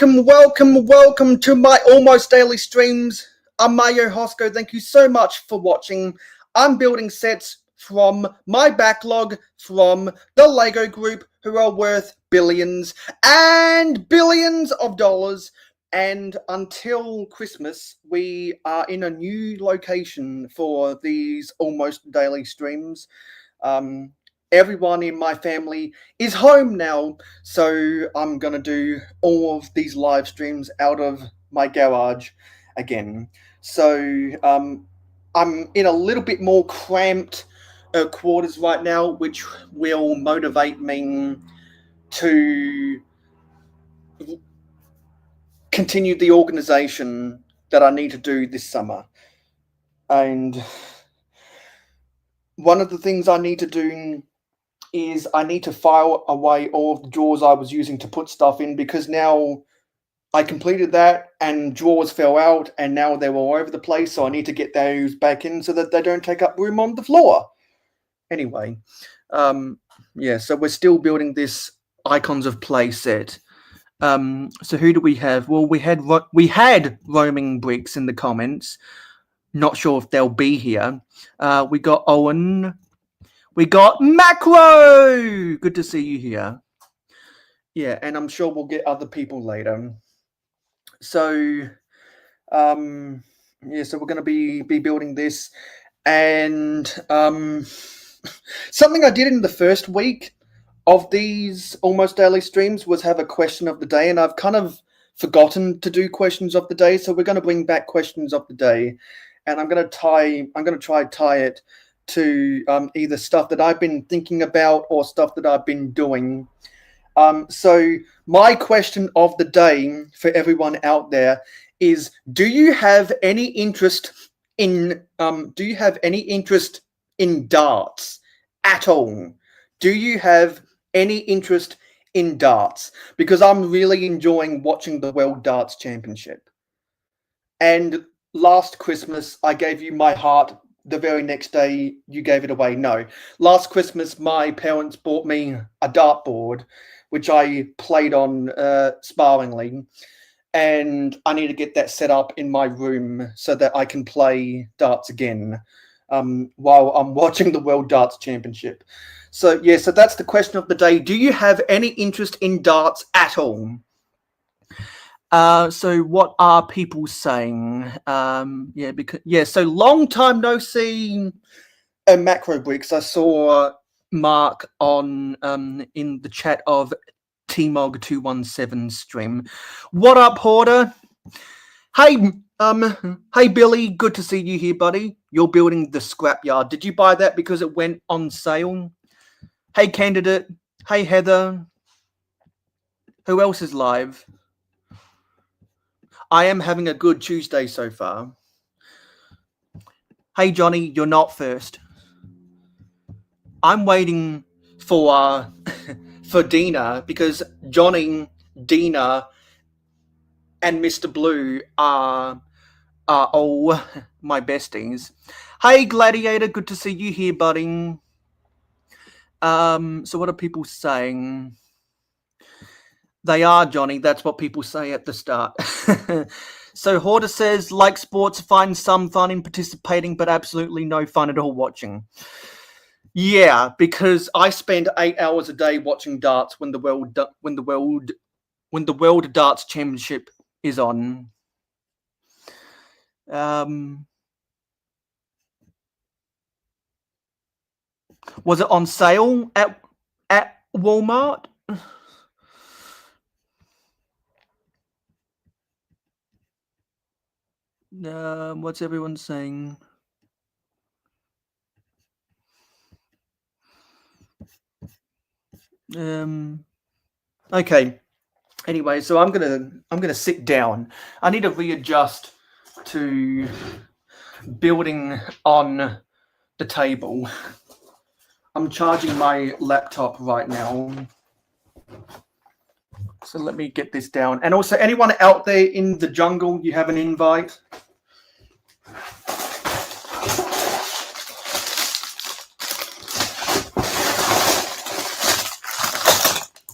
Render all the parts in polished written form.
welcome to my almost daily streams. I'm mayohosko. Thank you so much for watching. I'm building sets from my backlog from the Lego group, who are worth billions and billions of dollars. And until Christmas, we are in a new location for these almost daily streams. Everyone in my family is home now, so I'm going to do all of these live streams out of my garage again. So I'm in a little bit more cramped quarters right now, which will motivate me to continue the organization that I need to do this summer. And one of the things I need to do is I need to file away all of the drawers I was using to put stuff in, because now I completed that and drawers fell out and now they're all over the place, so I need to get those back in so that they don't take up room on the floor. Anyway, yeah, so we're still building this Icons of Play set. So who do we have? Well, we had Roaming Bricks in the comments. Not sure if they'll be here. We got Owen. We got Macro! Good to see you here. Yeah, and I'm sure we'll get other people later. So, yeah, so we're going to be building this. And something I did in the first week of these almost daily streams was have a question of the day, and I've kind of forgotten to do questions of the day. So we're going to bring back questions of the day, and I'm going to try to tie it to either stuff that I've been thinking about or stuff that I've been doing. So my question of the day for everyone out there is: do you have any interest in darts at all? Do you have any interest in darts? Because I'm really enjoying watching the World Darts Championship. And last Christmas I gave you my heart. The very next day you gave it away. No, last Christmas my parents bought me a dartboard, which I played on sparingly, and I need to get that set up in my room so that I can play darts again while I'm watching the World Darts Championship. So yeah, so that's the question of the day. Do you have any interest in darts at all? So what are people saying? So long time no see. Macro Bricks. I saw Mark on in the chat of TMOG217 stream. What up, Hoarder? Hey, hey Billy, good to see you here, buddy. You're building the scrapyard. Did you buy that because it went on sale? Hey, Candidate. Hey, Heather. Who else is live? I am having a good Tuesday so far. Hey, Johnny, you're not first. I'm waiting for Dina, because Johnny, Dina, and Mr. Blue are all my besties. Hey, Gladiator, good to see you here, buddy. So what are people saying? They are, Johnny. That's what people say at the start. So Hoarder says, like sports, find some fun in participating, but absolutely no fun at all watching. Yeah, because I spend 8 hours a day watching darts when the World Darts Championship is on. Was it on sale at Walmart? What's everyone saying? Okay. Anyway, so I'm gonna sit down. I need to readjust to building on the table. I'm charging my laptop right now. So let me get this down. And also, anyone out there in the jungle, you have an invite.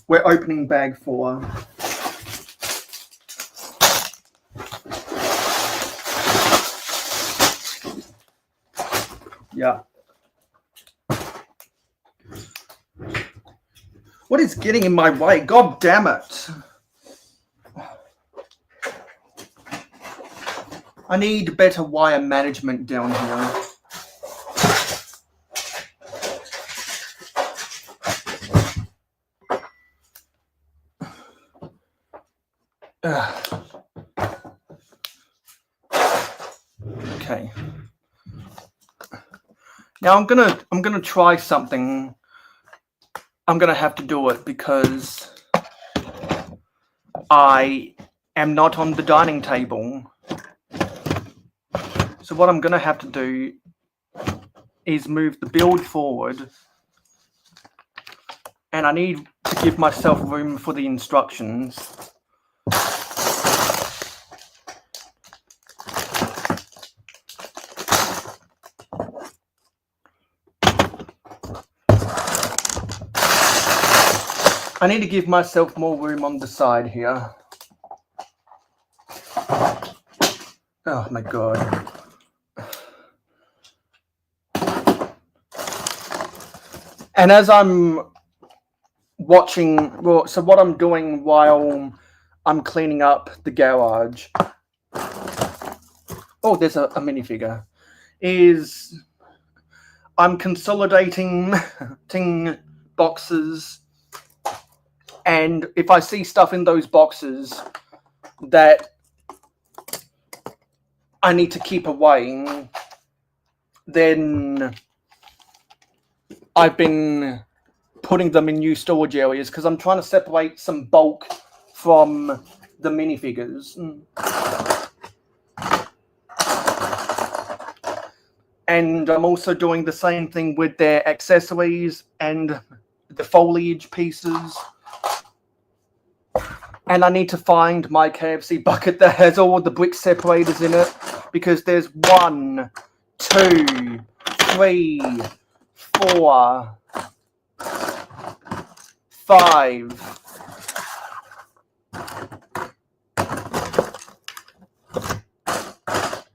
We're opening bag 4. Yeah. What is getting in my way? God damn it. I need better wire management down here. Okay. Now I'm gonna try something. I'm gonna have to do it because I am not on the dining table. So what I'm gonna have to do is move the build forward, and I need to give myself room for the instructions. I need to give myself more room on the side here. Oh my god. And as I'm watching, well, so what I'm doing while I'm cleaning up the garage, oh, there's a minifigure, is I'm consolidating boxes, and if I see stuff in those boxes that I need to keep away, then I've been putting them in new storage areas because I'm trying to separate some bulk from the minifigures. And I'm also doing the same thing with their accessories and the foliage pieces. And I need to find my KFC bucket that has all the brick separators in it, because there's 1, 2, 3, 4, 5.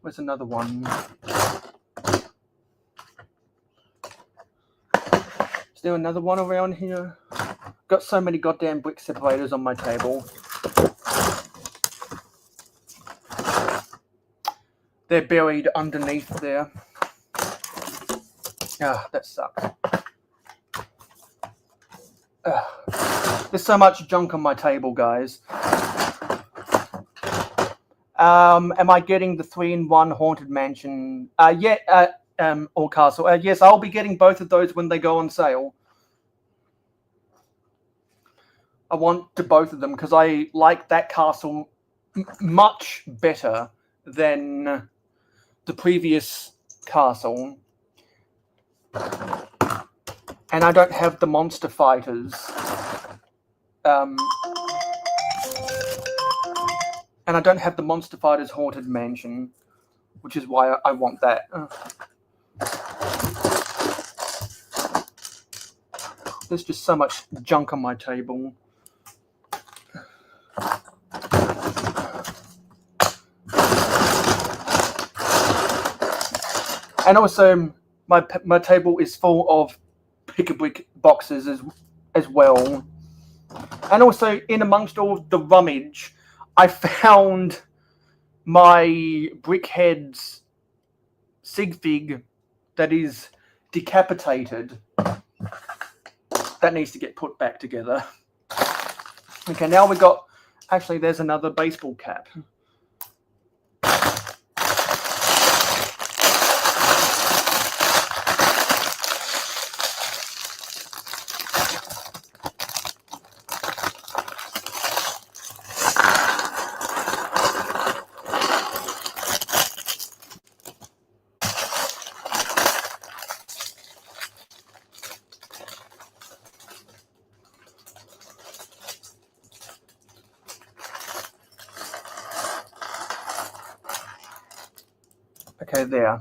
Where's another one? Is there another one around here? Got so many goddamn brick separators on my table. They're buried underneath there. Ah, that sucks. There's so much junk on my table, guys. Am I getting the 3-in-1 Haunted Mansion? Or Castle. Yes, I'll be getting both of those when they go on sale. I want to both of them because I like that castle much better than the previous castle. And I don't have the monster fighters. And I don't have the Monster Fighters Haunted Mansion, which is why I want that. There's just so much junk on my table. And also, my table is full of pick-a-brick boxes as well. And also, in amongst all the rummage, I found my Brickhead's sig fig that is decapitated. That needs to get put back together. Okay, now we got... Actually, there's another baseball cap. Okay, there.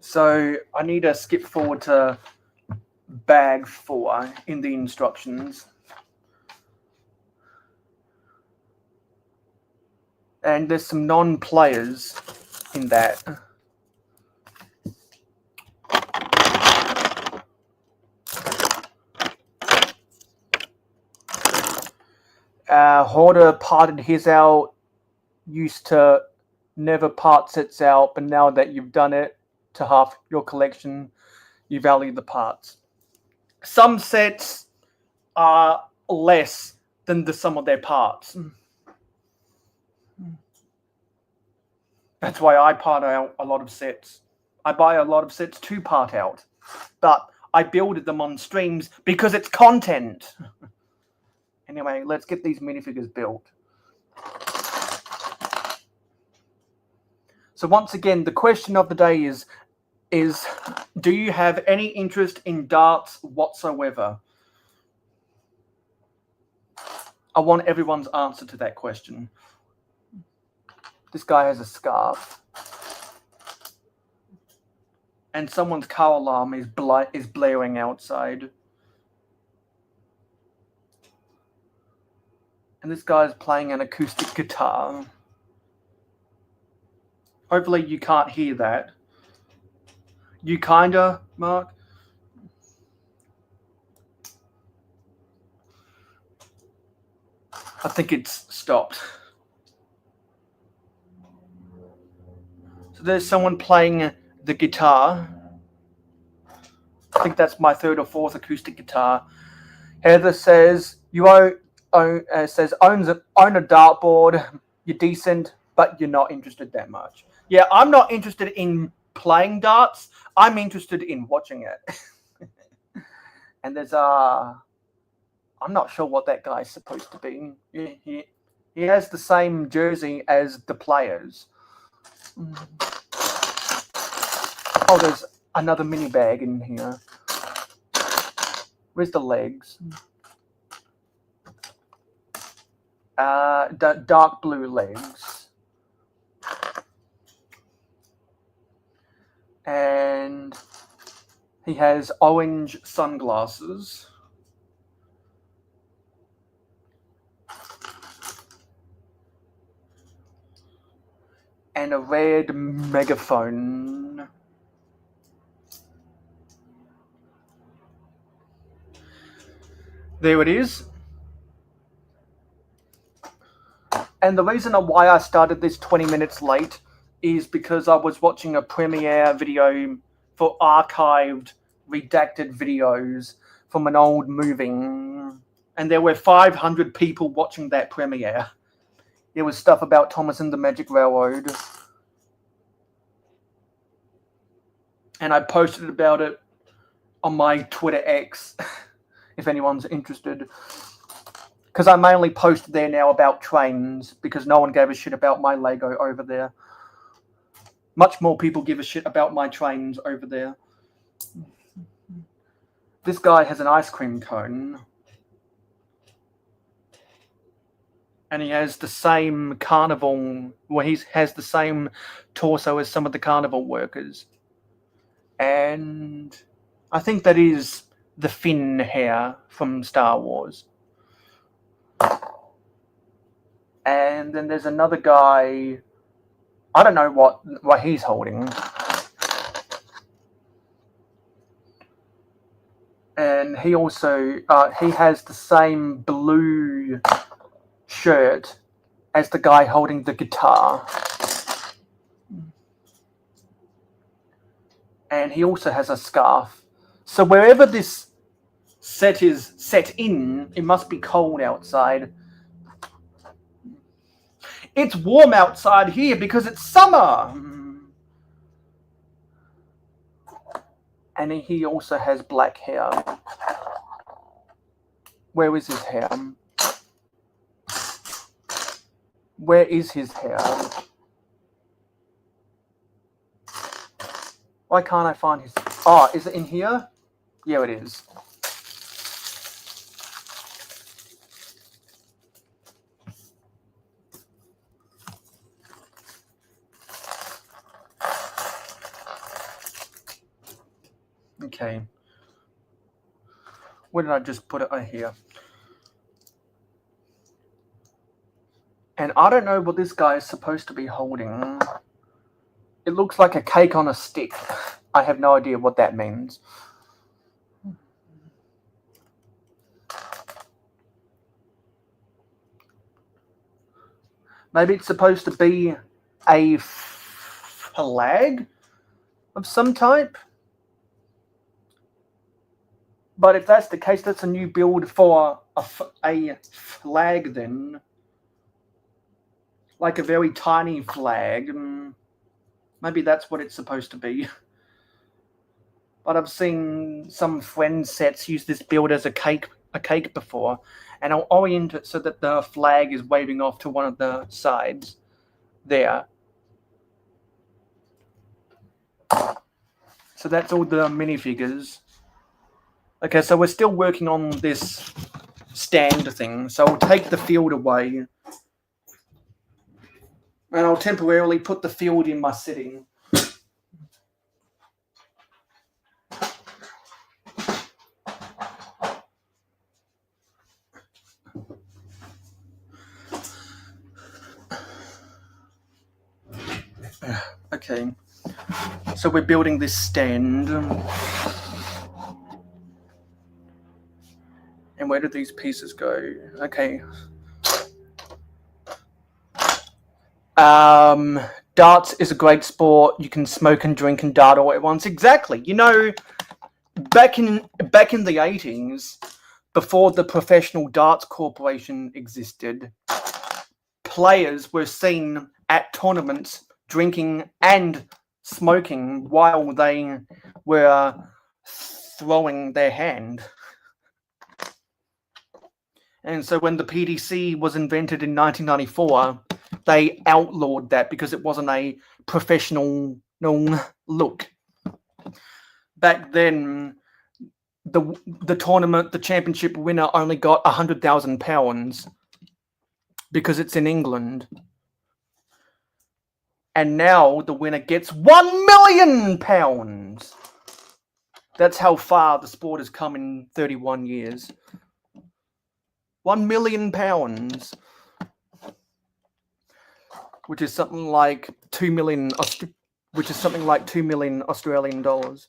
So I need to skip forward to bag 4 in the instructions. And there's some non-players in that. hoarder parted his out, used to never part sets out, but now that you've done it to half your collection, you value the parts. Some sets are less than the sum of their parts. That's why I part out a lot of sets. I buy a lot of sets to part out, but I build them on streams because it's content. Anyway, let's get these minifigures built. So once again, the question of the day is do you have any interest in darts whatsoever? I want everyone's answer to that question. This guy has a scarf. And someone's car alarm is blaring outside. And this guy's playing an acoustic guitar. Hopefully you can't hear that. You kinda, Mark? I think it's stopped. So there's someone playing the guitar. I think that's my third or fourth acoustic guitar. Heather says, own a dartboard. You're decent, but you're not interested that much. Yeah, I'm not interested in playing darts. I'm interested in watching it. And there's I'm not sure what that guy's supposed to be. He has the same jersey as the players. Oh, there's another mini bag in here. Where's the legs? Dark blue legs. And he has orange sunglasses. And a red megaphone. There it is. And the reason why I started this 20 minutes late is because I was watching a premiere video for archived, redacted videos from an old movie. And there were 500 people watching that premiere. It was stuff about Thomas and the Magic Railroad. And I posted about it on my Twitter X, if anyone's interested. Because I mainly post there now about trains, because no one gave a shit about my Lego over there. Much more people give a shit about my trains over there. This guy has an ice cream cone. And he has the same carnival, well, he has the same torso as some of the carnival workers. And I think that is the Finn hair from Star Wars. And then there's another guy, I don't know what he's holding. And he also, he has the same blue shirt as the guy holding the guitar. And he also has a scarf. So wherever this set is set in, it must be cold outside. It's warm outside here because it's summer. And he also has black hair. Where is his hair? Where is his hair? Why can't I find his... Oh, is it in here? Yeah, it is. Okay. Where did I just put it? Oh, here. And I don't know what this guy is supposed to be holding. It looks like a cake on a stick. I have no idea what that means. Maybe it's supposed to be a flag of some type. But if that's the case, that's a new build for a flag then. Like a very tiny flag. Maybe that's what it's supposed to be. But I've seen some friend sets use this build as a cake before, and I'll orient it so that the flag is waving off to one of the sides there. So that's all the minifigures. Okay, so we're still working on this stand thing. So I'll take the field away, and I'll temporarily put the field in my sitting. Okay, so we're building this stand. And where do these pieces go? Okay. Darts is a great sport. You can smoke and drink and dart all at once. Exactly. You know, back in the 80s, before the Professional Darts Corporation existed, players were seen at tournaments drinking and smoking while they were throwing their hand. And so when the PDC was invented in 1994, they outlawed that because it wasn't a professional look. Back then, the tournament, the championship winner only got £100,000 because it's in England. And now the winner gets £1 million. That's how far the sport has come in 31 years. £1 million, which is something like 2 million, which is something like 2 million Australian dollars.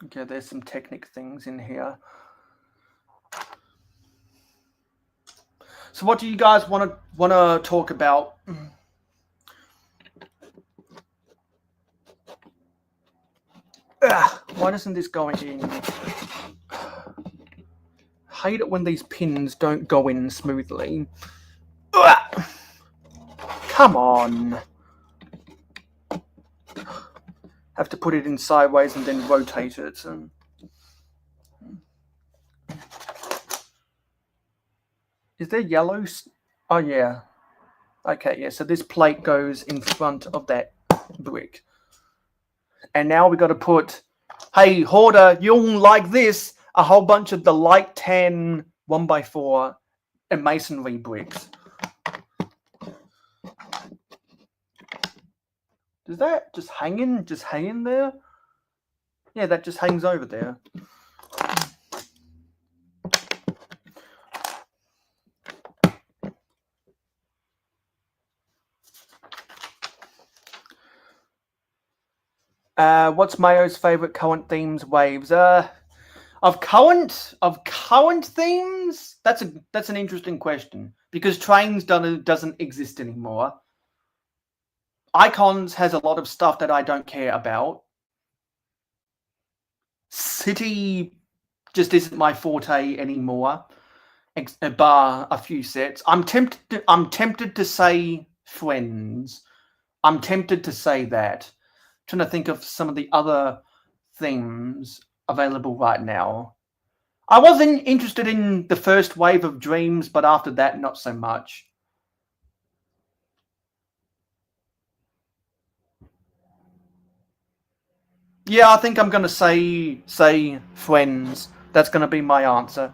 Okay, there's some technic things in here. So what do you guys want to talk about? Why doesn't this go in? Hate it when these pins don't go in smoothly. Come on. Have to put it in sideways and then rotate it. Is there yellow? Oh, yeah. Okay, yeah. So this plate goes in front of that brick. And now we got to put, hey, hoarder, you'll like this, a whole bunch of the light tan 1x4 and masonry bricks. Does that just hang in there? Yeah, that just hangs over there. What's Mayo's favorite current themes waves? Of current themes? That's an interesting question because trains doesn't exist anymore. Icons has a lot of stuff that I don't care about. City just isn't my forte anymore, bar a few sets. I'm tempted to say Friends. I'm tempted to say that. Trying to think of some of the other themes available right now. I wasn't interested in the first wave of Dreams, but after that, not so much. Yeah, I think I'm going to say Friends. That's going to be my answer.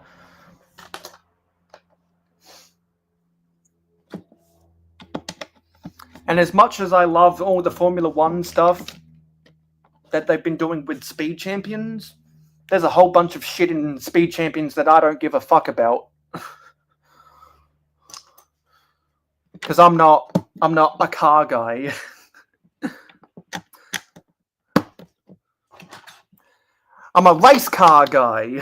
And as much as I love all the Formula One stuff that they've been doing with Speed Champions, there's a whole bunch of shit in Speed Champions that I don't give a fuck about. Because I'm not a car guy. I'm a race car guy.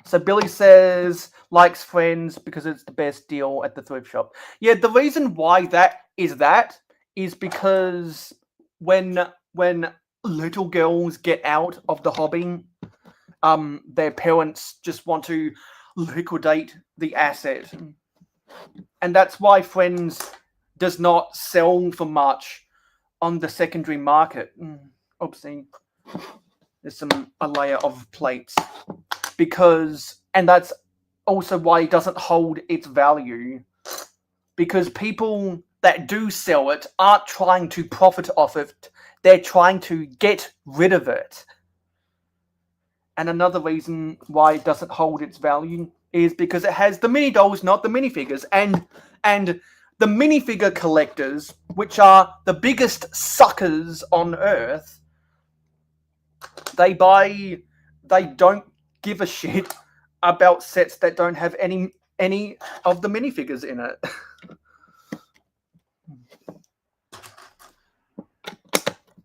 So Billy says likes Friends because it's the best deal at the thrift shop. Yeah, the reason why that is because when little girls get out of the hobby, their parents just want to liquidate the asset, and that's why Friends does not sell for much on the secondary market. Oopsie, there's a layer of plates. And that's also why it doesn't hold its value, because people that do sell it aren't trying to profit off it, they're trying to get rid of it. And another reason why it doesn't hold its value is because it has the mini dolls, not the minifigures, and the minifigure collectors, which are the biggest suckers on earth, they don't give a shit about sets that don't have any of the minifigures in it.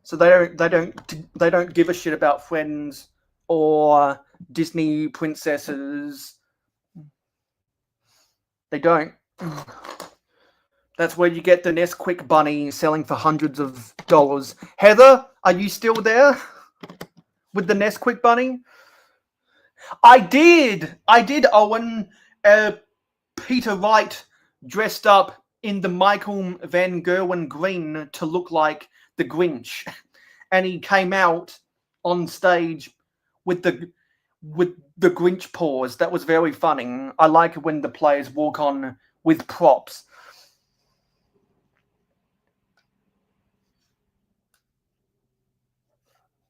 So they don't give a shit about Friends or Disney princesses. They don't. That's where you get the Nesquik bunny selling for hundreds of dollars. Heather, are you still there with the Nesquik bunny? I did, Owen. Peter Wright dressed up in the Michael Van Gerwen green to look like the Grinch, and he came out on stage with the Grinch paws. That was very funny. I like when the players walk on with props.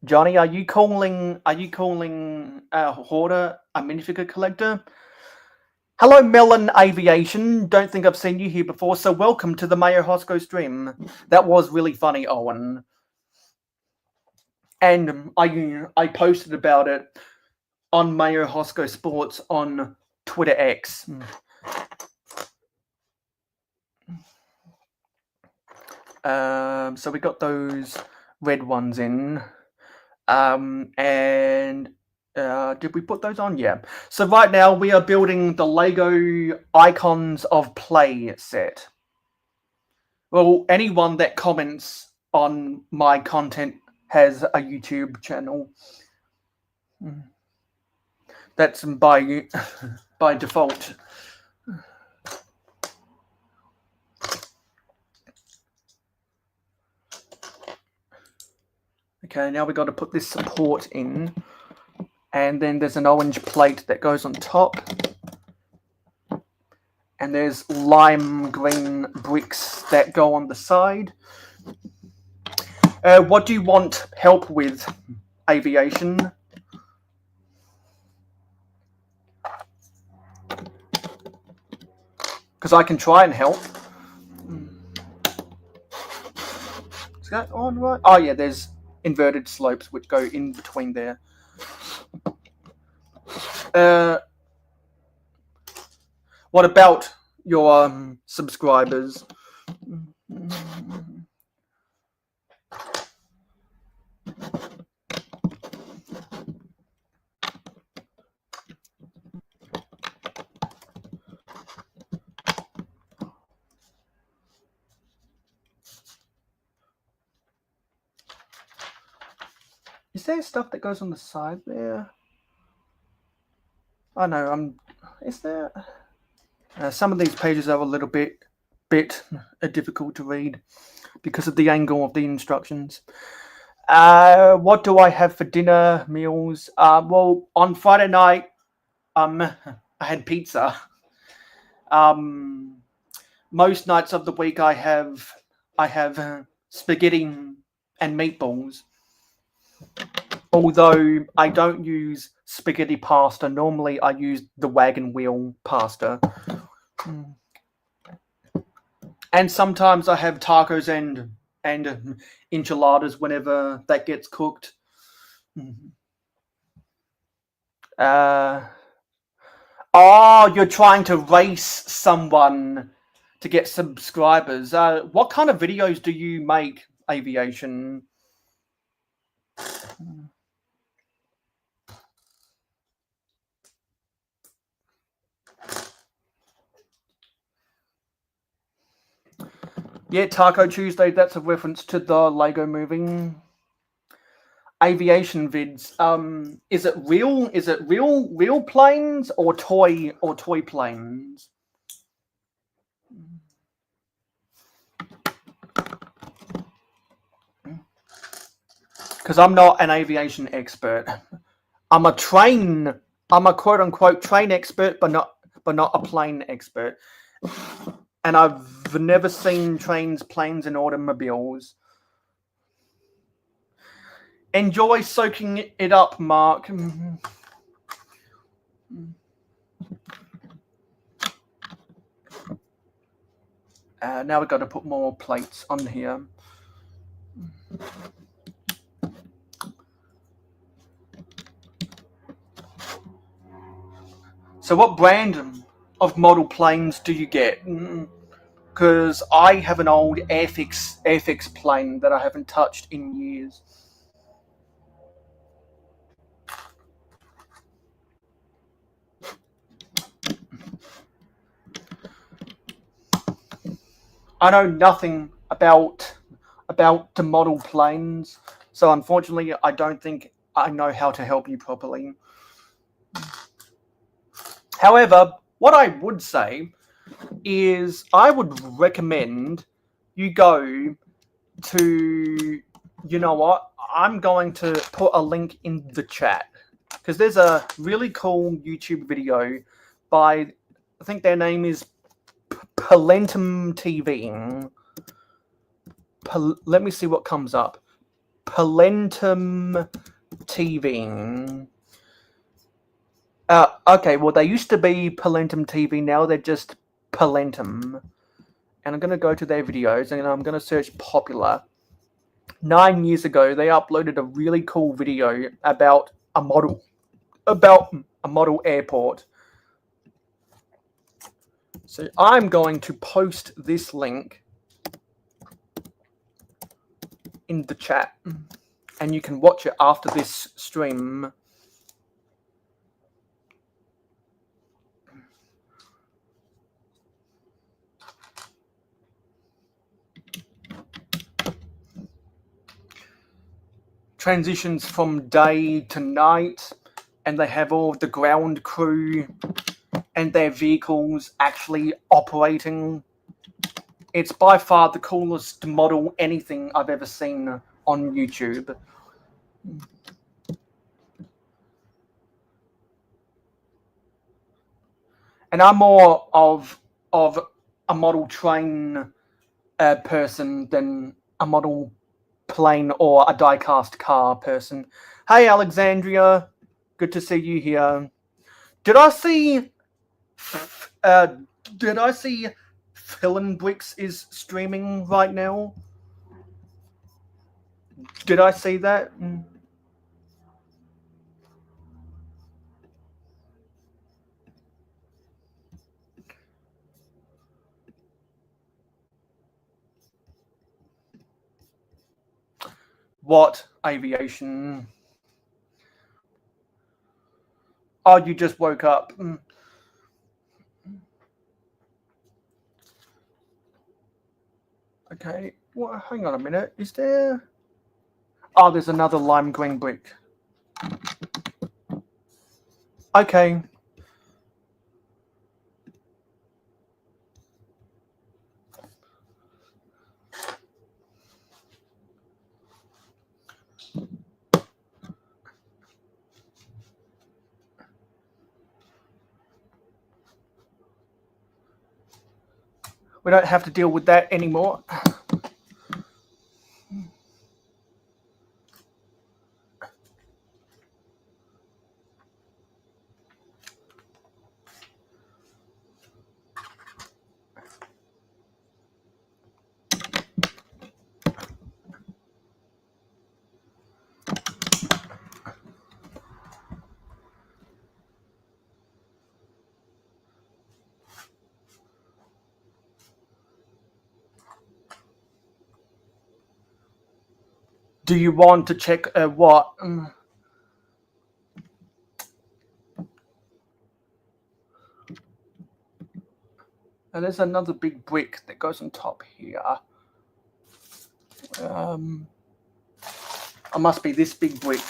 Johnny, are you calling a hoarder a minifigure collector? Hello, Melon Aviation. Don't think I've seen you here before, so welcome to the mayohosko stream. That was really funny, Owen. And I posted about it on mayohosko Sports on Twitter X. So we got those red ones in. And did we put those on? Yeah. So right now we are building the Lego Icons of Play set. Well, anyone that comments on my content has a YouTube channel. That's by default. Okay, now we've got to put this support in, and then there's an orange plate that goes on top, and there's lime green bricks that go on the side. What do you want help with, Aviation? Because I can try and help. Is that on right? Oh yeah, there's inverted slopes which go in between there. What about your subscribers? Is there stuff that goes on the side there? Oh no, is there? Some of these pages are a little bit difficult to read because of the angle of the instructions. What do I have for dinner meals? Well, on Friday night, I had pizza. Most nights of the week, I have spaghetti and meatballs. Although I don't use spaghetti pasta, normally I use the wagon wheel pasta. And sometimes I have tacos and enchiladas whenever that gets cooked. Oh, you're trying to race someone to get subscribers. What kind of videos do you make, Aviation? Yeah, Taco Tuesday, that's a reference to the Lego movie. Aviation vids. Is it real planes or toy planes? Because I'm not an aviation expert. I'm a quote unquote train expert, but not a plane expert. And I've never seen trains, planes, and automobiles. Enjoy soaking it up, Mark. Now we've got to put more plates on here. So what brand of model planes do you get? Because I have an old Airfix plane that I haven't touched in years. I know nothing about the model planes, so unfortunately I don't think I know how to help you properly. However, what I would say is I would recommend you go to, you know what, I'm going to put a link in the chat because there's a really cool YouTube video by, I think their name is Palentum TV. Let me see what comes up. Palentum TV. Okay, well, they used to be Palentum TV. Now they're just Palentum. And I'm going to go to their videos and I'm going to search popular. 9 years ago, they uploaded a really cool video about a model airport. So I'm going to post this link in the chat and you can watch it after this stream. Transitions from day to night, and they have all the ground crew and their vehicles actually operating. It's by far the coolest model anything I've ever seen on YouTube. And I'm more of a model train person than a model plane or a die-cast car person. Hey, Alexandria. Good to see you here. Did I see Fill Bricks is streaming right now? Did I see that? What aviation? Oh, you just woke up. Okay, well, hang on a minute. Is there... Oh, there's another lime green brick. Okay. We don't have to deal with that anymore. Do you want to check what? And there's another big brick that goes on top here. It must be this big brick.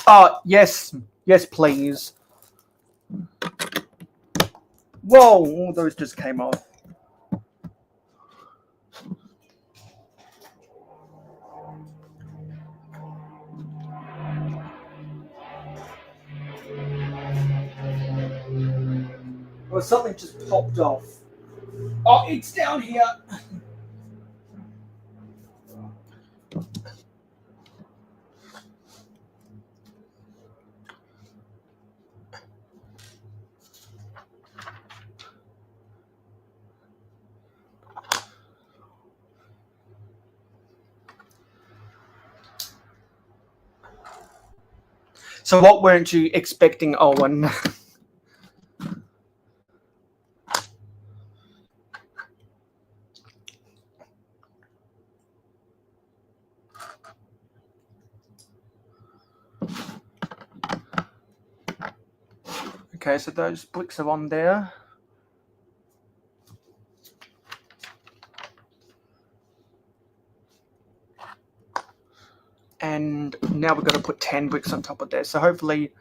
Oh, yes, please. Whoa, those just came off. Well, something just popped off. Oh, it's down here. So what weren't you expecting, Owen? Okay, so those bricks are on there. And now we've got to put 10 bricks on top of there. So hopefully...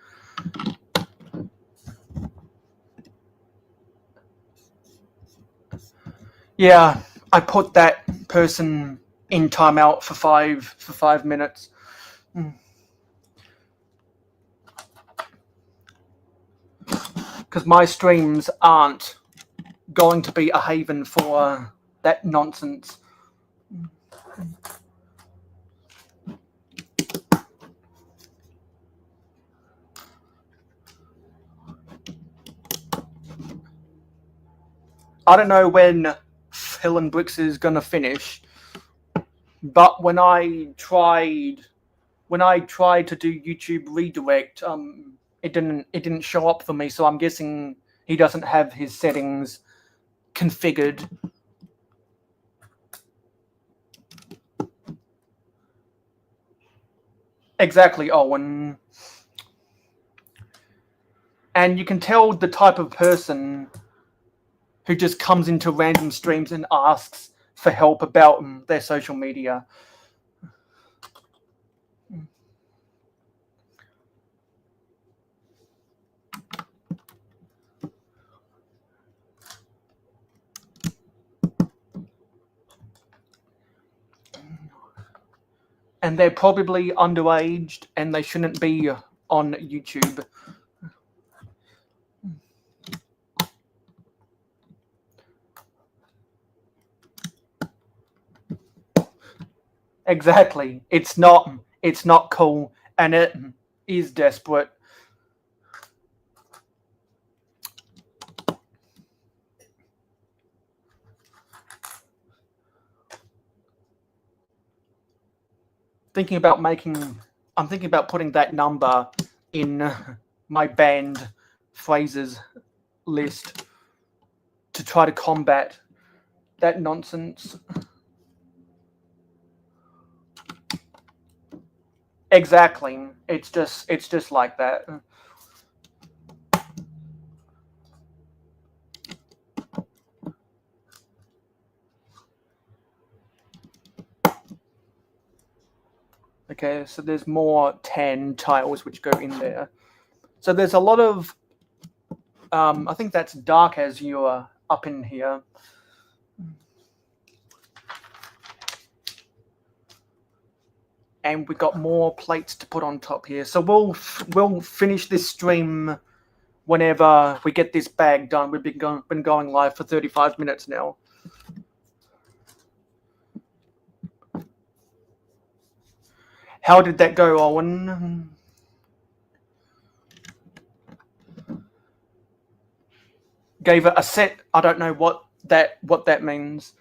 Yeah, I put that person in timeout for 5 minutes. Because my streams aren't going to be a haven for that nonsense. I don't know when Hill and Bricks is gonna finish, but when I tried to do YouTube redirect, it didn't show up for me. So I'm guessing he doesn't have his settings configured. Exactly, Owen. And you can tell the type of person who just comes into random streams and asks for help about their social media. And they're probably underaged and they shouldn't be on YouTube. Exactly. It's not cool, and it is desperate. I'm thinking about putting that number in my banned phrases list to try to combat that nonsense. Exactly. It's just like that. Okay, so there's more 10 tiles which go in there. So there's a lot of I think that's dark azure up in here. And we got more plates to put on top here. So we'll finish this stream whenever we get this bag done. We've been going live for 35 minutes now. How did that go, Owen? Gave it a set. I don't know what that means.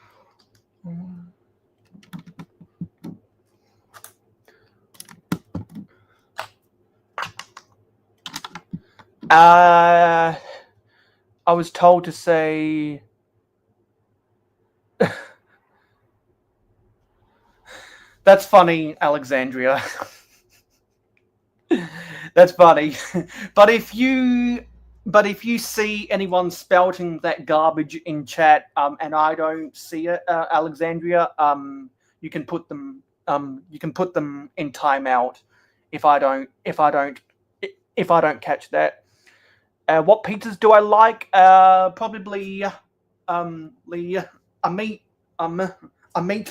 I was told to say That's funny, Alexandria. That's funny. But if you see anyone spouting that garbage in chat, and I don't see it, Alexandria, you can put them in timeout if I don't catch that. What pizzas do I like? Probably a meat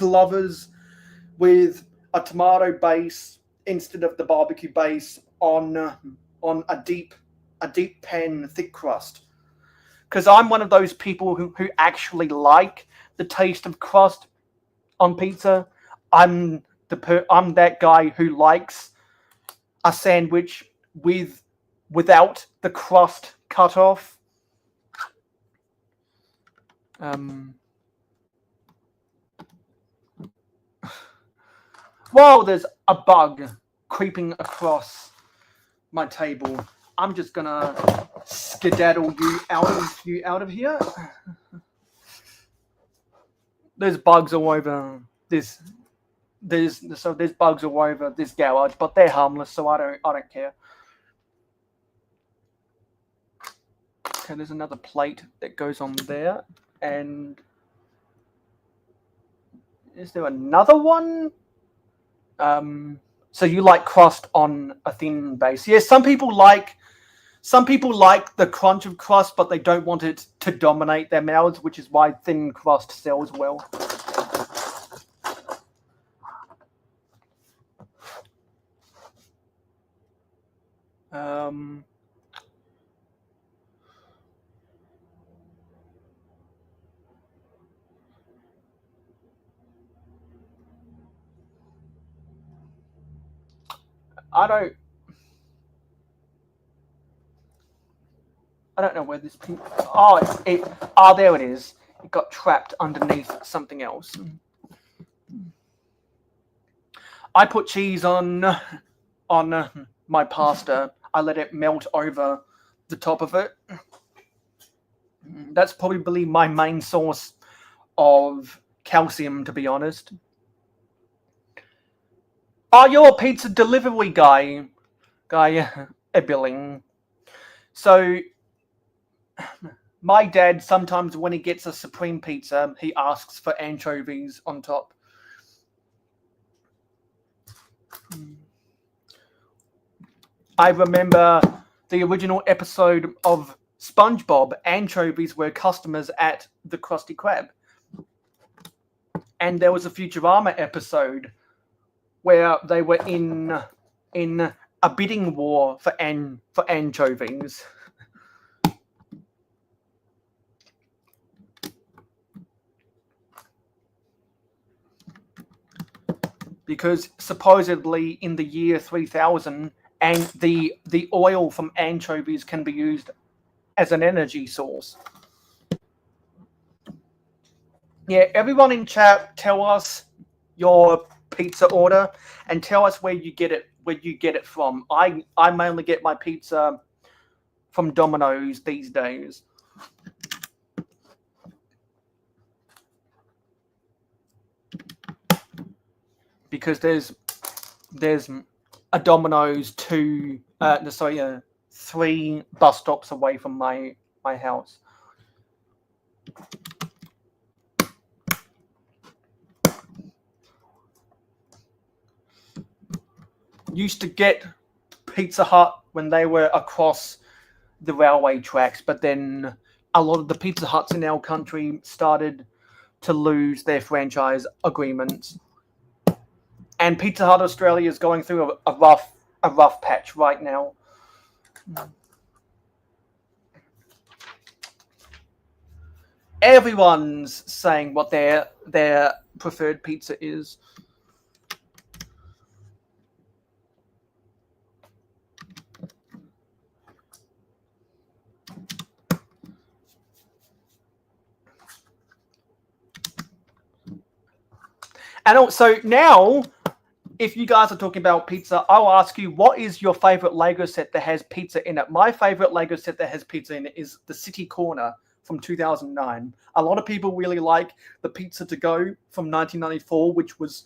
lovers with a tomato base instead of the barbecue base on a deep pan thick crust. Because I'm one of those people who actually like the taste of crust on pizza. I'm that guy who likes a sandwich without the crust cut off. While there's a bug creeping across my table, I'm just gonna skedaddle you out of here. There's bugs all over this. There's bugs all over this garage, but they're harmless, so I don't care. Okay, there's another plate that goes on there, and is there another one? So you like crust on a thin base? Yes, some people like the crunch of crust, but they don't want it to dominate their mouths, which is why thin crust sells well. I don't know where this pink. Oh, there it is. It got trapped underneath something else. I put cheese on my pasta. I let it melt over the top of it. That's probably my main source of calcium, to be honest. Oh, you're a pizza delivery guy, Billing. So, my dad, sometimes when he gets a supreme pizza, he asks for anchovies on top. I remember the original episode of SpongeBob. Anchovies were customers at the Krusty Krab. And there was a Futurama episode where they were in a bidding war for anchovies. Because supposedly in the year 3000, and the oil from anchovies can be used as an energy source. Yeah, everyone in chat, tell us your pizza order and tell us where you get it from. I mainly get my pizza from Domino's these days. Because there's a Domino's 3 bus stops away from my house. Used to get Pizza Hut when they were across the railway tracks, but then a lot of the Pizza Huts in our country started to lose their franchise agreements. And Pizza Hut Australia is going through a rough patch right now. Everyone's saying what their preferred pizza is. And also now, if you guys are talking about pizza, I'll ask you, what is your favorite Lego set that has pizza in it? My favorite Lego set that has pizza in it is the City Corner from 2009. A lot of people really like the Pizza to Go from 1994, which was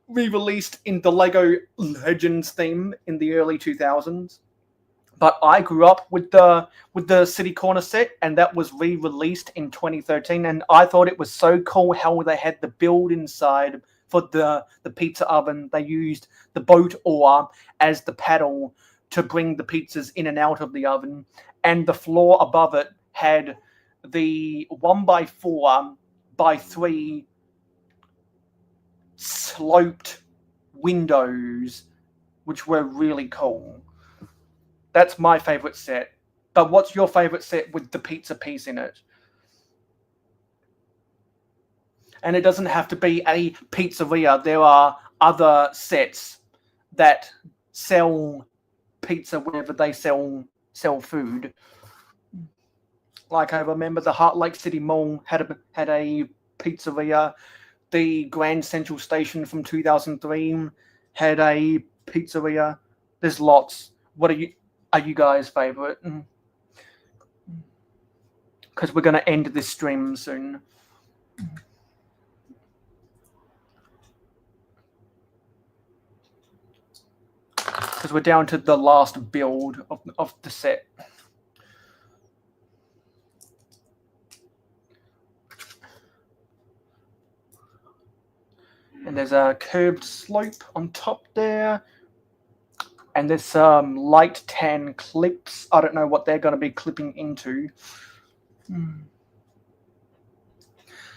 re-released in the Lego Legends theme in the early 2000s. But I grew up with the City Corner set, and that was re-released in 2013. And I thought it was so cool how they had the build inside for the pizza oven. They used the boat oar as the paddle to bring the pizzas in and out of the oven, and the floor above it had the 1x4x3 sloped windows, which were really cool. That's my favorite set. But what's your favorite set with the pizza piece in it? And it doesn't have to be a pizzeria. There are other sets that sell pizza whenever they sell food. Like I remember the Heart Lake City Mall had a pizzeria. The Grand Central Station from 2003 had a pizzeria. There's lots. What are you guys' favorite? Because we're going to end this stream soon. Because we're down to the last build of the set. And there's a curved slope on top there. And there's some light tan clips. I don't know what they're going to be clipping into.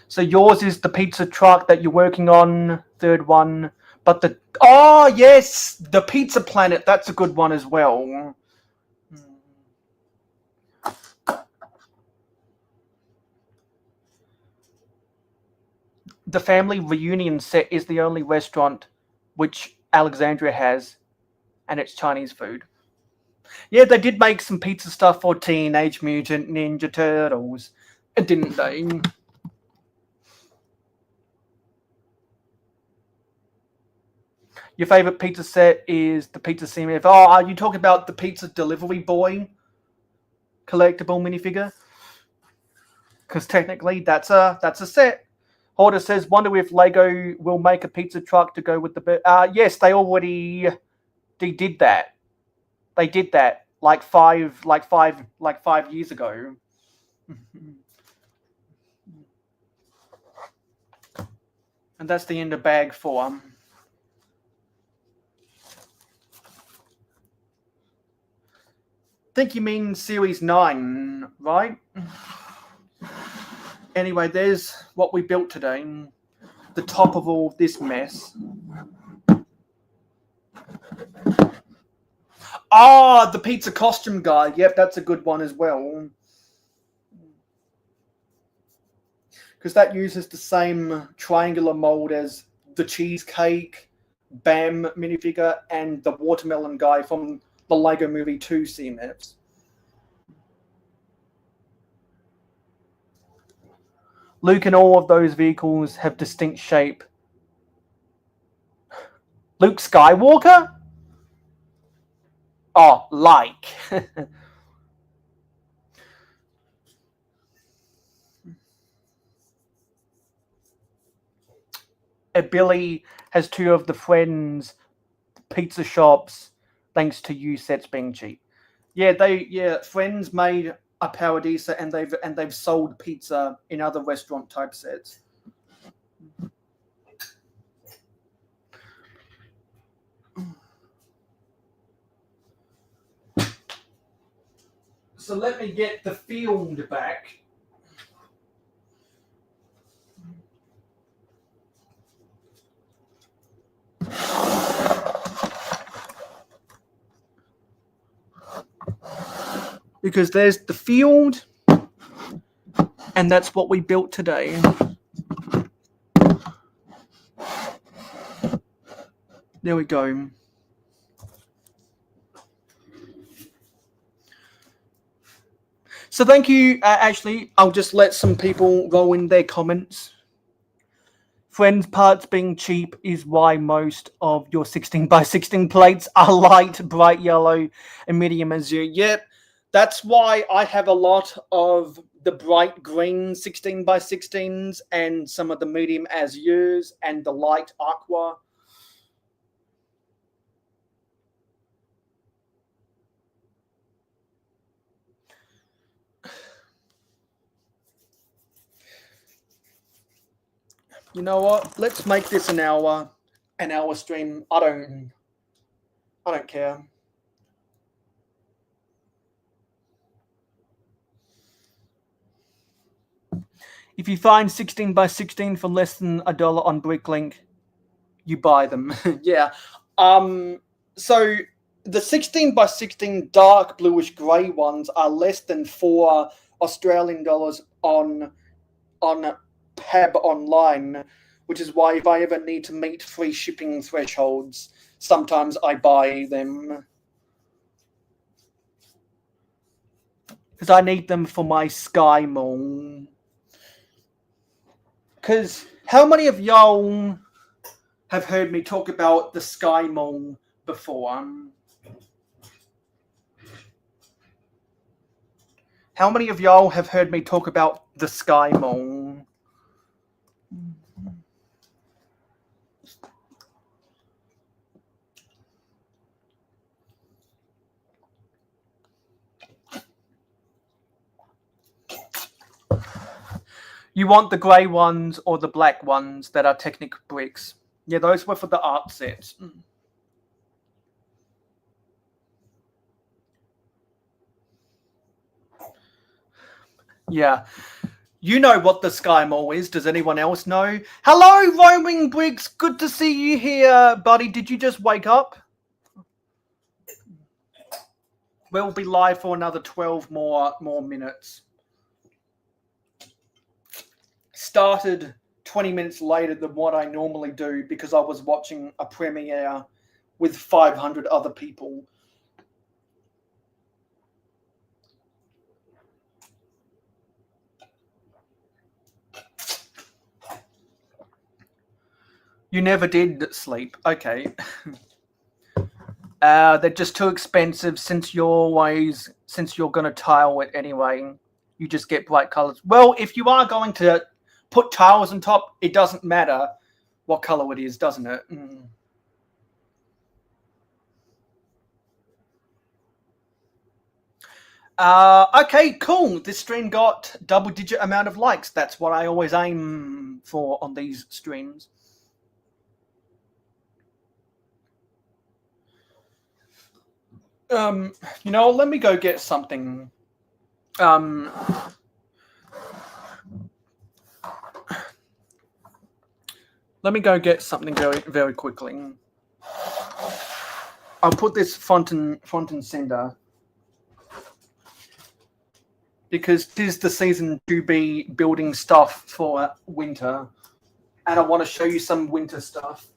So yours is the pizza truck that you're working on, third one. But oh yes, the Pizza Planet, that's a good one as well. The family reunion set is the only restaurant which Alexandria has, and it's Chinese food. Yeah, they did make some pizza stuff for Teenage Mutant Ninja Turtles, didn't they? Your favorite pizza set is the Pizza CMF. Oh, are you talking about the Pizza Delivery Boy collectible minifigure? Because technically that's a set. Hoarder says, wonder if Lego will make a pizza truck to go with the... yes, they already did that. They did that like five years ago. And that's the end of bag 4. I think you mean series 9, right? Anyway, there's what we built today. The top of all this mess. Ah, the pizza costume guy. Yep, that's a good one as well. Because that uses the same triangular mold as the cheesecake, Bam minifigure, and the watermelon guy from the Lego Movie 2 CMFs. Luke and all of those vehicles have distinct shape. Luke Skywalker? Oh, like. Billy has 2 of the Friends pizza shops thanks to you sets being cheap. Yeah, Friends made a Paradisa and they've sold pizza in other restaurant type sets. So let me get the field back. Because there's the field, and that's what we built today. There we go. So thank you. Actually, I'll just let some people roll in their comments. Friends parts being cheap is why most of your 16x16 plates are light, bright yellow, and medium azure. Yep, that's why I have a lot of the bright green 16x16s and some of the medium azures and the light aqua. You know what? Let's make this an hour stream. I don't care. If you find 16 by 16 for less than $1 on Bricklink, you buy them. Yeah. So the 16 by 16 dark bluish grey ones are less than $4 Australian on Pab online, which is why if I ever need to meet free shipping thresholds, sometimes I buy them. Because I need them for my Sky Mall. Because how many of y'all have heard me talk about the Sky Mall before? How many of y'all have heard me talk about the Sky Mall? You want the grey ones or the black ones that are Technic bricks? Yeah, those were for the art sets. Yeah. You know what the Sky Mall is. Does anyone else know? Hello, Roaming Briggs. Good to see you here, buddy. Did you just wake up? We'll be live for another 12 more minutes. Started 20 minutes later than what I normally do because I was watching a premiere with 500 other people. You never did sleep. Okay. They're just too expensive since you're going to tile it anyway. You just get bright colors. Well, if you are going to put tiles on top, it doesn't matter what color it is, doesn't it? Okay, cool. This stream got double-digit amount of likes. That's what I always aim for on these streams. You know, let me go get something. Let me go get something very, very quickly. I'll put this front and center because 'tis the season to be building stuff for winter, and I want to show you some winter stuff.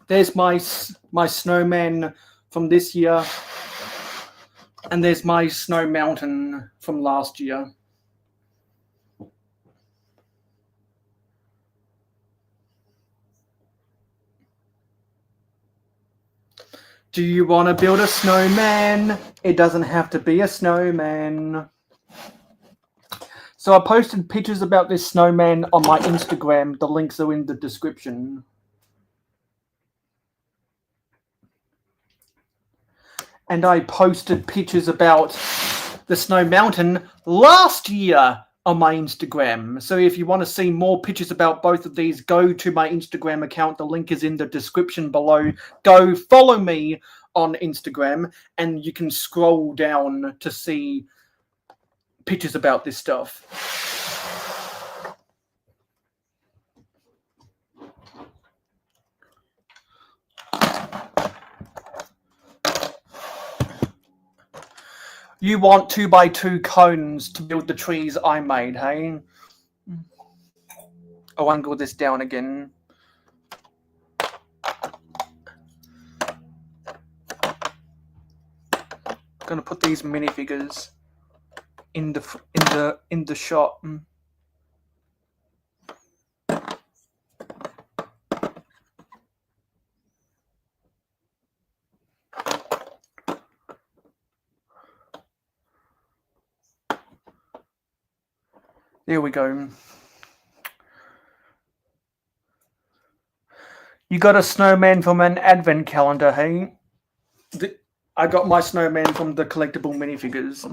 There's my snowman from this year, and there's my snow mountain from last year. Do you want to build a snowman? It doesn't have to be a snowman. So I posted pictures about this snowman on my Instagram. The links are in the description. And I posted pictures about the snow mountain last year. on my Instagram. So if you want to see more pictures about both of these, go to my Instagram account. The link is in the description below. Go follow me on Instagram, and you can scroll down to see pictures about this stuff. You want 2x2 cones to build the trees I made, hey? I'll angle this down again. I'm gonna put these minifigures in the shot. There we go. You got a snowman from an advent calendar, hey? I got my snowman from the collectible minifigures.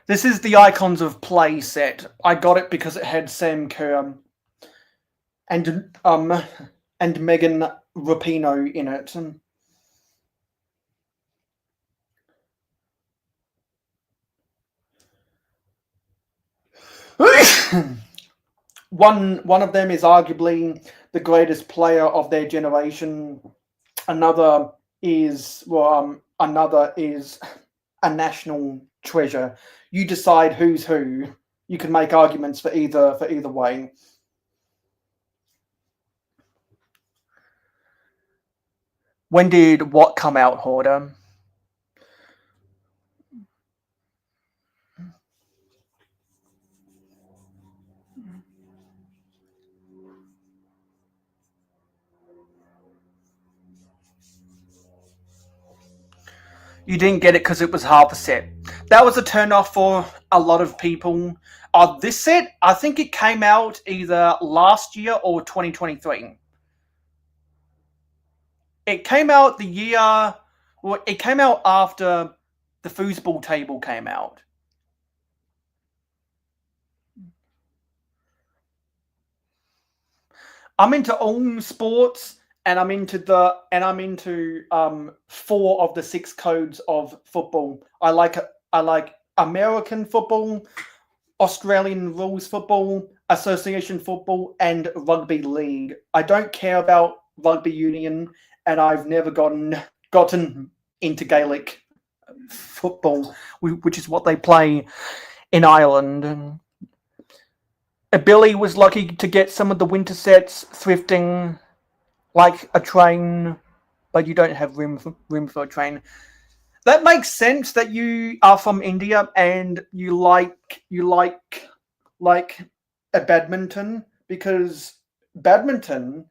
This is the Icons of Play set. I got it because it had Sam Kerr and Megan Rapinoe in it. One of them is arguably the greatest player of their generation. Another is a national treasure. You decide who's who. You can make arguments for either way. When did what come out, Hoarder? You didn't get it because it was half a set. That was a turn-off for a lot of people. This set, I think it came out either last year or 2023. It came out the year... Well, it came out after the foosball table came out. I'm into all sports, and I'm into 4 of the 6 codes of football. I like American football, Australian rules football, association football, and rugby league. I don't care about rugby union, and I've never gotten into Gaelic football, which is what they play in Ireland. Billy was lucky to get some of the winter sets thrifting like a train, but you don't have room for a train. That makes sense that you are from India and you like a badminton, because badminton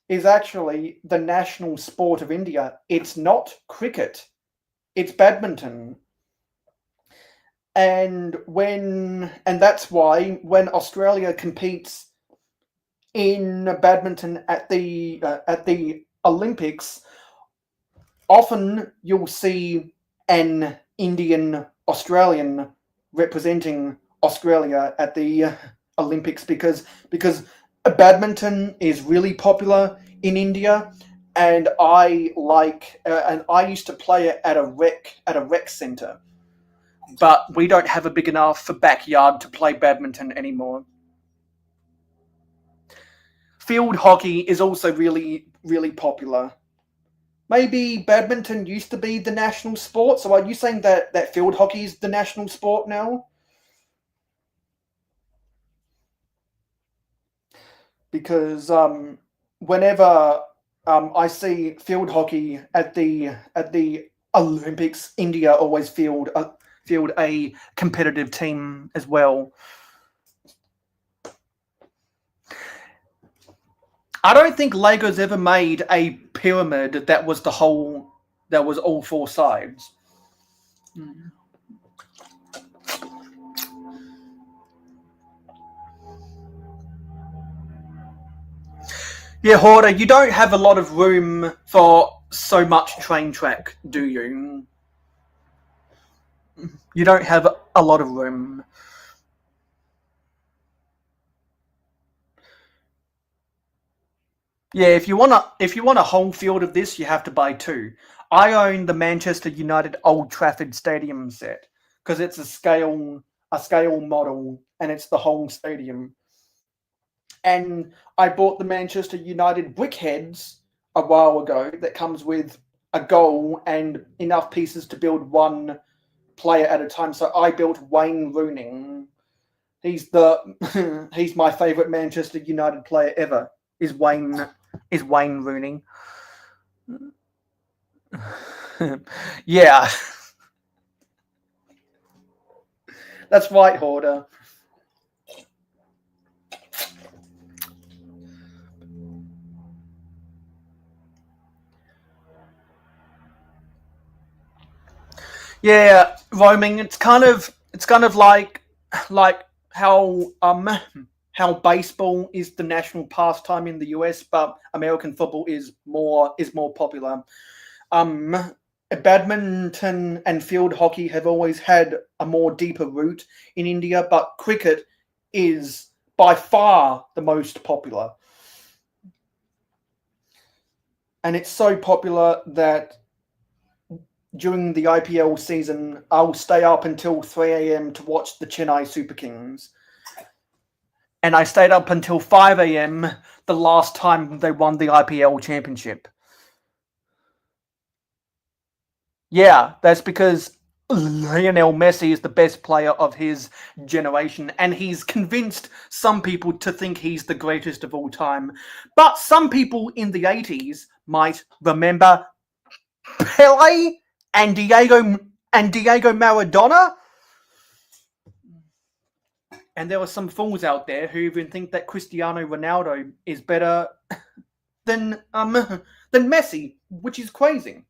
is actually the national sport of India. It's not cricket. It's badminton. And that's why when Australia competes in badminton at the Olympics, often you'll see an Indian Australian representing Australia at the Olympics because badminton is really popular in India, and I used to play it at a rec centre. But we don't have a big enough backyard to play badminton anymore. Field hockey is also really, really popular. Maybe badminton used to be the national sport, so are you saying that field hockey is the national sport now? Because whenever I see field hockey at the Olympics, India always field a competitive team as well. I don't think Lego's ever made a pyramid that was all 4 sides. Yeah, Hoarder, you don't have a lot of room for so much train track, do you? You don't have a lot of room. Yeah, if you want a whole field of this, you have to buy two. I own the Manchester United Old Trafford Stadium set because it's a scale model and it's the whole stadium. And I bought the Manchester United Brickheads a while ago that comes with a goal and enough pieces to build one player at a time. So I built Wayne Rooney. He's the he's my favourite Manchester United player ever. Is Wayne Rooney? Yeah, that's right, Hoarder. Yeah, roaming. It's kind of like how baseball is the national pastime in the US, but American football is more popular. Um, Badminton and field hockey have always had a more deeper root in India, but cricket is by far the most popular. And it's so popular that during the IPL season, I'll stay up until 3 a.m. to watch the Chennai Super Kings. And I stayed up until 5 a.m. the last time they won the IPL championship. Yeah, that's because Lionel Messi is the best player of his generation, and he's convinced some people to think he's the greatest of all time. But some people in the 80s might remember Pele and Diego Maradona. And there are some fools out there who even think that Cristiano Ronaldo is better than Messi, which is crazy.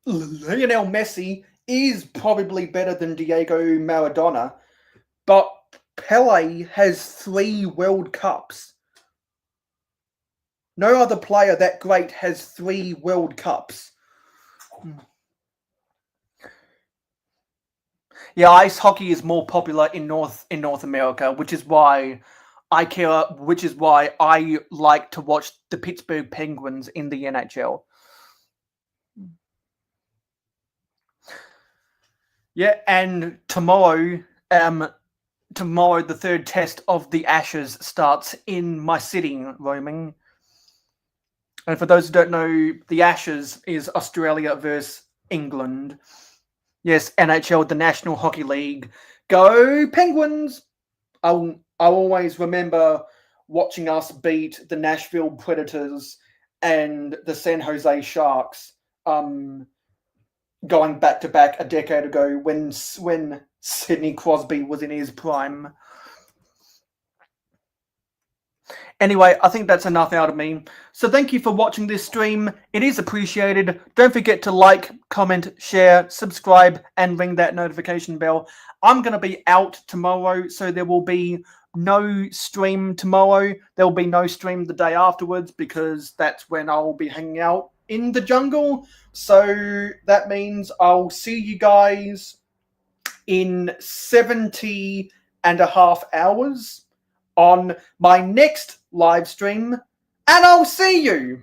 Lionel Messi is probably better than Diego Maradona, but Pele has 3 World Cups. No other player that great has 3 World Cups. Yeah, ice hockey is more popular in North America, which is why I like to watch the Pittsburgh Penguins in the NHL. Yeah, and tomorrow, the third test of the Ashes starts in my city, roaming. And for those who don't know, the Ashes is Australia versus England. Yes, NHL, the National Hockey League. Go Penguins! I'll always remember watching us beat the Nashville Predators and the San Jose Sharks. Going back to back a decade ago when Sidney Crosby was in his prime. Anyway, I think that's enough out of me. So thank you for watching this stream. It is appreciated. Don't forget to like, comment, share, subscribe, and ring that notification bell. I'm going to be out tomorrow, so there will be no stream tomorrow. There will be no stream the day afterwards because that's when I'll be hanging out in the jungle. So that means I'll see you guys in 70 and a half hours on my next live stream, and I'll see you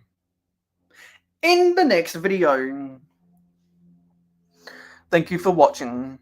in the next video. Thank you for watching.